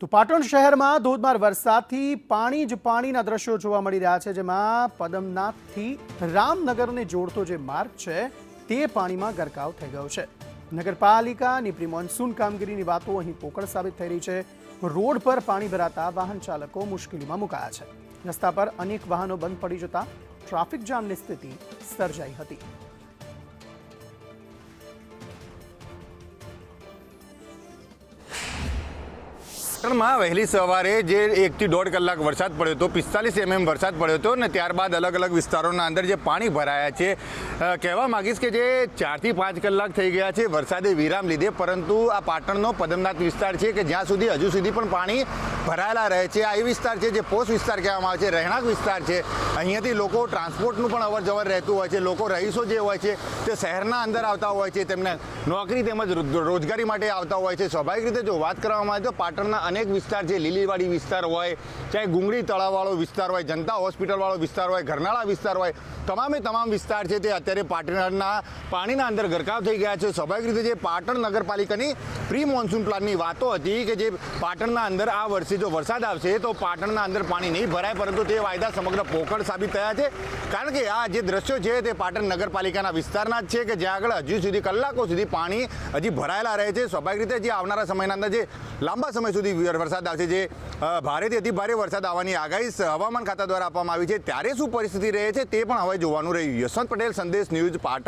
તો પાટણ શહેરમાં ધોધમાર વરસાદથી પાણી જ પાણીના દ્રશ્યો જોવા મળી રહ્યા છે, જેમાં પદમનાથથી રામનગરને જોડતો જે માર્ગ છે તે પાણીમાં ગરકાવ થઈ ગયો છે। નગરપાલિકાની પ્રી મોન્સૂન કામગીરીની વાતો અહીં પોકળ સાબિત થઈ રહી છે। રોડ પર પાણી ભરાતા વાહન ચાલકો મુશ્કેલીમાં મુકાયા છે। રસ્તા પર અનેક વાહનો બંધ પડી જતા ટ્રાફિક જામની સ્થિતિ સર્જાઈ હતી। પાટણમાં વહેલી સવારે જે 1 થી 1.5 કલાક વરસાદ પડ્યો હતો, 45 mm વરસાદ પડ્યો હતો ને ત્યારબાદ અલગ અલગ વિસ્તારોના અંદર જે પાણી ભરાયા છે, કહેવા માંગીશ કે જે 4 થી 5 કલાક થઈ ગયા છે વરસાદે વિરામ લીધે, પરંતુ આ પાટણનો પદમનાથ વિસ્તાર છે કે જ્યાં સુધી હજુ સુધી પણ પાણી ભરાયેલા રહે છે। આ એ વિસ્તાર છે જે પોસ્ટ વિસ્તાર કહેવામાં આવે છે, રહેણાંક વિસ્તાર છે। અહીંયાથી લોકો ટ્રાન્સપોર્ટનું પણ અવર જવર રહેતું હોય છે। લોકો રહીશો જે હોય છે તે શહેરના અંદર આવતા હોય છે, તેમને નોકરી તેમજ રોજગારી માટે આવતા હોય છે। સ્વાભાવિક રીતે જો વાત કરવામાં આવે તો પાટણના અનેક વિસ્તાર છે, લીલીવાડી વિસ્તાર હોય, ચાહે ગુંગળી તળાવવાળો વિસ્તાર હોય, જનતા હોસ્પિટલવાળો વિસ્તાર હોય, ઘરનાળા વિસ્તાર હોય, તમામે તમામ વિસ્તાર છે તે અત્યારે પાટણના પાણીના અંદર ગરકાવ થઈ ગયા છે। સ્વાભાવિક રીતે જે પાટણ નગરપાલિકાની પ્રી મોન્સૂન પ્લાનની વાતો હતી કે જે પાટણના અંદર આ વર્ષે જો વરસાદ આવશે તો પાટણના અંદર પાણી નહીં ભરાય, પરંતુ તે વાયદા સમગ્ર પોકળ સાબિત થયા છે। કારણ કે આ જે દ્રશ્યો છે તે પાટણ નગરપાલિકાના વિસ્તારના જ છે કે જ્યાં આગળ હજુ સુધી કલાકો સુધી પાણી હજી ભરાયેલા રહે છે। સ્વાભાવિક રીતે જે આવનારા સમયના અંદર જે લાંબા સમય સુધી વરસાદ આવશે, જે ભારેથી અતિ ભારે વરસાદ આવવાની આગાહી હવામાન ખાતા દ્વારા આપવામાં આવી છે, ત્યારે શું પરિસ્થિતિ રહે છે તે પણ હવે જોવાનું રહ્યું। યશવંત પટેલ, સંદેશ ન્યૂઝ, પાટણ।